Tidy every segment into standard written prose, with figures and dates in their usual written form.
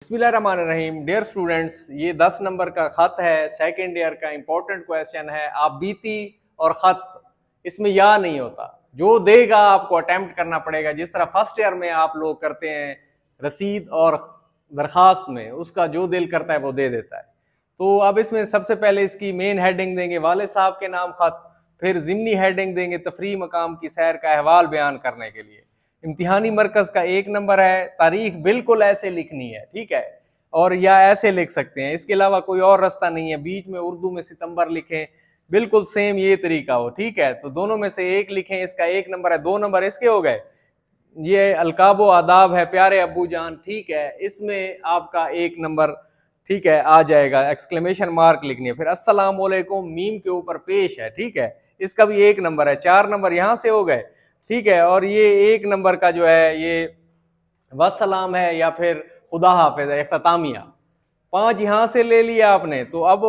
बिस्मिल्लाहिर्रहमानिर्रहीम। Dear students, ये 10 number का ख़त है, सेकेंड ईयर का इम्पोर्टेंट क्वेश्चन है। आप बीती और ख़त, इसमें या नहीं होता, जो देगा आपको अटेम्प्ट करना पड़ेगा। जिस तरह फर्स्ट ईयर में आप लोग करते हैं रसीद और दरखास्त में, उसका जो दिल करता है वो दे देता है। तो अब इसमें सबसे पहले इसकी मेन हेडिंग देंगे वाले साहब के नाम ख़त, फिर ज़िमनी हेडिंग देंगे तफरी मकाम की सैर का अहवाल बयान करने के लिए। इम्तिहानी मरकज़ का 1 नंबर है। तारीख बिल्कुल ऐसे लिखनी है, ठीक है, और या ऐसे लिख सकते हैं, इसके अलावा कोई और रास्ता नहीं है। बीच में उर्दू में सितंबर लिखें, बिल्कुल सेम ये तरीका हो, ठीक है। तो दोनों में से एक लिखें, इसका 1 नंबर है। 2 नंबर इसके हो गए। ये अलकाबो आदाब है, प्यारे अब्बू जान, ठीक है, इसमें आपका 1 नंबर, ठीक है, आ जाएगा। एक्सक्लेमेशन मार्क लिखनी है। फिर अस्सलाम वालेकुम मीम के ऊपर पेश है, ठीक है, इसका भी 1 नंबर है। 4 नंबर यहाँ से हो गए, ठीक है। और ये 1 नंबर का जो है ये वसलाम है या फिर खुदा हाफिज है, इख्तितामिया। 5 यहाँ से ले लिया आपने। तो अब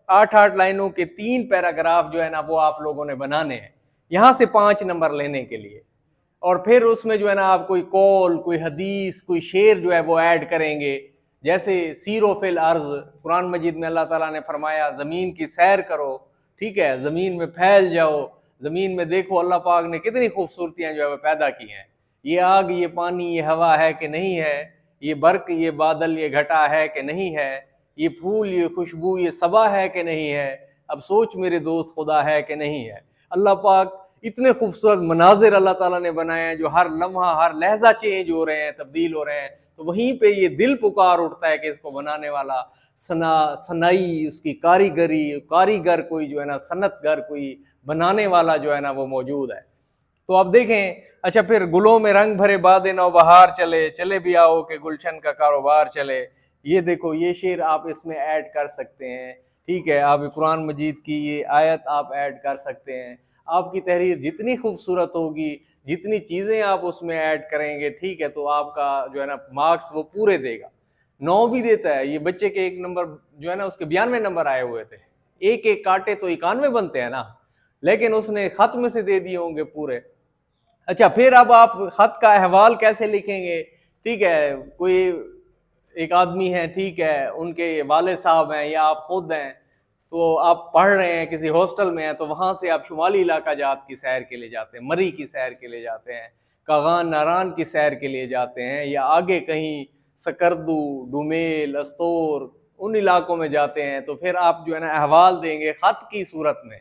8-8 लाइनों के 3 पैराग्राफ जो है ना वो आप लोगों ने बनाने हैं, यहाँ से 5 नंबर लेने के लिए। और फिर उसमें जो है ना आप कोई कौल, कोई हदीस, कोई शेर जो है वो ऐड करेंगे। जैसे सीरो फिल अर्ज, कुरान मजीद में अल्लाह ताला ने फरमाया ज़मीन की सैर करो, ठीक है, ज़मीन में फैल जाओ, ज़मीन में देखो अल्लाह पाक ने कितनी खूबसूरतियाँ जो है वो पैदा की हैं। ये आग, ये पानी, ये हवा है कि नहीं है, ये बर्क, ये बादल, ये घटा है कि नहीं है, ये फूल, ये खुशबू, ये सबा है कि नहीं है, अब सोच मेरे दोस्त खुदा है कि नहीं है। अल्लाह पाक इतने खूबसूरत मनाजिर अल्लाह ताला ने बनाए हैं जो हर लम्हा, हर लहजा चेंज हो रहे हैं, तब्दील हो रहे हैं। तो वहीं पे ये दिल पुकार उठता है कि इसको बनाने वाला सनाई, उसकी कारीगरी, कारीगर कोई जो है ना, सनतगर कोई बनाने वाला जो है ना वो मौजूद है। तो अब देखें, अच्छा, फिर गुलों में रंग भरे बादे नौ बहार चले, चले भी आओ कि गुलशन का कारोबार चले। ये देखो, ये शेर आप इसमें ऐड कर सकते हैं, ठीक है। आप कुरान मजीद की ये आयत आप ऐड कर सकते हैं। आपकी तहरीर जितनी खूबसूरत होगी, जितनी चीज़ें आप उसमें ऐड करेंगे, ठीक है, तो आपका जो है ना मार्क्स वो पूरे देगा। 9 भी देता है। ये बच्चे के 1 नंबर जो है ना उसके 92 नंबर आए हुए थे। एक एक काटे तो 91 बनते हैं ना, लेकिन उसने खत में से दे दिए होंगे पूरे। अच्छा, फिर अब आप खत का अहवाल कैसे लिखेंगे, ठीक है। कोई एक आदमी है, ठीक है, उनके वाले साहब हैं या आप खुद हैं, तो आप पढ़ रहे हैं, किसी हॉस्टल में हैं, तो वहां से आप शुमाली इलाका जात की सैर के लिए जाते हैं, मरी की सैर के लिए जाते हैं, कागान नारान की सैर के लिए जाते हैं, या आगे कहीं सकरदू, डुमेल, अस्तोर, उन इलाकों में जाते हैं। तो फिर आप जो है ना अहवाल देंगे खत की सूरत में,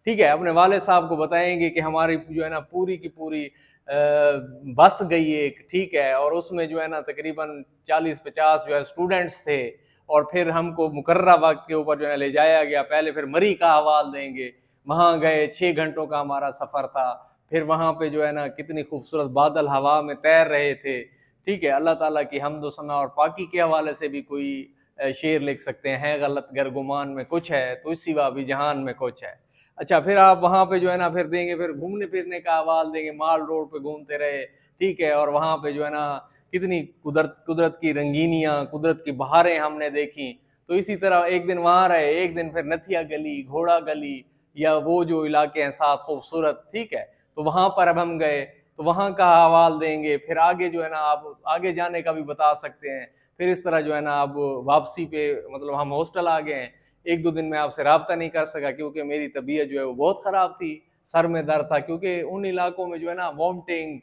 ठीक है। अपने वाले साहब को बताएंगे कि हमारी जो है ना पूरी की पूरी बस गई एक, ठीक है, और उसमें जो है ना तकरीबन 40-50 जो है स्टूडेंट्स थे, और फिर हमको मुकर्रा वक्त के ऊपर जो है ले जाया गया। पहले फिर मरी का हवाल देंगे, वहाँ गए, 6 घंटों का हमारा सफ़र था। फिर वहाँ पे जो है ना कितनी खूबसूरत बादल हवा में तैर रहे थे, ठीक है। अल्लाह ताला की हम्द व सना और पाकी के हवाले से भी कोई शेर लिख सकते हैं, गलत गर गुमान में कुछ है तो इस सिवा भी जहान में कुछ है। अच्छा, फिर आप वहाँ पे जो है ना फिर देंगे, फिर घूमने फिरने का हवाल देंगे, माल रोड पे घूमते रहे, ठीक है, और वहाँ पे जो है ना कितनी कुदरत की रंगीनियाँ, कुदरत की बहारें हमने देखी। तो इसी तरह एक दिन वहाँ रहे, एक दिन फिर नथिया गली, घोड़ा गली, या वो जो इलाके हैं साथ खूबसूरत, ठीक है, तो वहाँ पर अब हम गए, तो वहाँ का हवाल देंगे। फिर आगे जो है ना आप आगे जाने का भी बता सकते हैं। फिर इस तरह जो है ना अब वापसी पे, मतलब हम हॉस्टल आ गए हैं, 1-2 दिन में आपसे रब्ता नहीं कर सका क्योंकि मेरी तबीयत जो है वो बहुत ख़राब थी, सर में दर्द था, क्योंकि उन इलाकों में जो है ना वॉमिटिंग,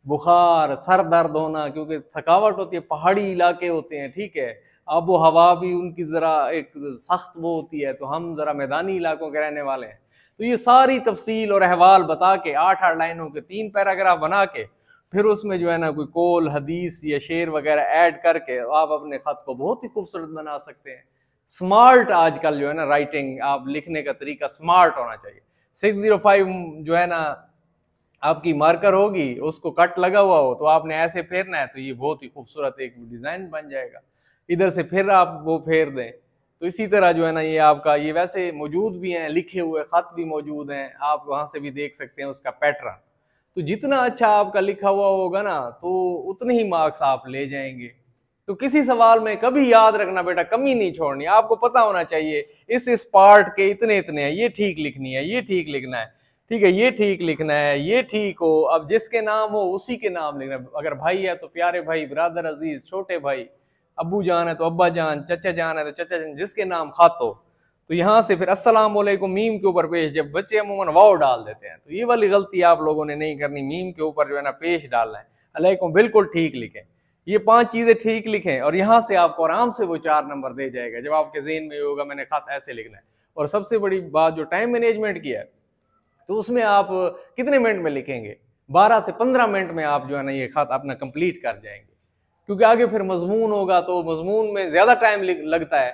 बुखार, सर दर्द होना, क्योंकि थकावट होती है, पहाड़ी इलाके होते हैं, ठीक है, आबो हवा भी उनकी ज़रा एक सख्त वो होती है, तो हम ज़रा मैदानी इलाकों के रहने वाले हैं। तो ये सारी तफसील और अहवाल बता के 8-8 लाइनों के 3 पैराग्राफ बना के, फिर उसमें जो है ना कोई कौल, हदीस या शेर वगैरह ऐड करके आप अपने ख़त को बहुत ही खूबसूरत बना सकते हैं। स्मार्ट आजकल जो है ना राइटिंग, आप लिखने का तरीका स्मार्ट होना चाहिए। 605 जो है ना आपकी मार्कर होगी, उसको कट लगा हुआ हो तो आपने ऐसे फेरना है, तो ये बहुत ही खूबसूरत एक डिज़ाइन बन जाएगा। इधर से फिर आप वो फेर दें, तो इसी तरह जो है ना ये आपका, ये वैसे मौजूद भी हैं, लिखे हुए ख़त भी मौजूद हैं, आप वहाँ से भी देख सकते हैं उसका पैटर्न। तो जितना अच्छा आपका लिखा हुआ होगा ना, तो उतने ही मार्क्स आप ले जाएंगे। तो किसी सवाल में कभी याद रखना बेटा, कमी नहीं छोड़नी, आपको पता होना चाहिए इस पार्ट के इतने इतने हैं, ये ठीक लिखनी है, ये ठीक लिखना है, ठीक है, ये ठीक लिखना है, ये ठीक हो। अब जिसके नाम हो उसी के नाम लिखना है। अगर भाई है तो प्यारे भाई, ब्रदर, अजीज, छोटे भाई, अब्बू जान है तो अब्बा जान, चचा जान है तो चचा जान, जिसके नाम खत हो। तो यहाँ से फिर अस्सलाम वालेकुम मीम के ऊपर पेश, जब बच्चे अमूमन वाव डाल देते हैं, तो ये वाली गलती आप लोगों ने नहीं करनी, मीम के ऊपर जो है ना पेश डालना है, अलैकुम बिल्कुल ठीक लिखें, ये 5 चीजें ठीक लिखें, और यहाँ से आपको आराम से वो 4 नंबर दे जाएगा जब आपके ज़हन में होगा मैंने खत ऐसे लिखना है। और सबसे बड़ी बात जो टाइम मैनेजमेंट की है, तो उसमें आप कितने मिनट में लिखेंगे, 12 से 15 मिनट में आप जो है ना ये खत अपना कंप्लीट कर जाएंगे, क्योंकि आगे फिर मजमून होगा तो मजमून में ज्यादा टाइम लगता है।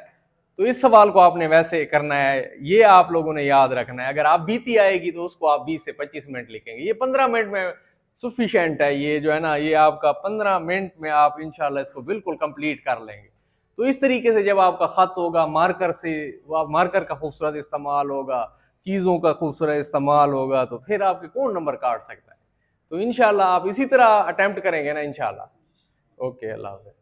तो इस सवाल को आपने वैसे करना है, ये आप लोगों ने याद रखना है। अगर आप बीती आएगी तो उसको आप 20 से 25 मिनट लिखेंगे, ये 15 मिनट में सफिशिएंट है, ये जो है ना ये आपका 15 मिनट में आप इंशाल्लाह इसको बिल्कुल कंप्लीट कर लेंगे। तो इस तरीके से जब आपका खत होगा, मार्कर से, मार्कर का खूबसूरत इस्तेमाल होगा, चीज़ों का खूबसूरत इस्तेमाल होगा, तो फिर आपके कौन नंबर काट सकता है। तो इंशाल्लाह आप इसी तरह अटेम्प्ट करेंगे ना इंशाल्लाह। ओके, अल्लाह हाफ़िज़।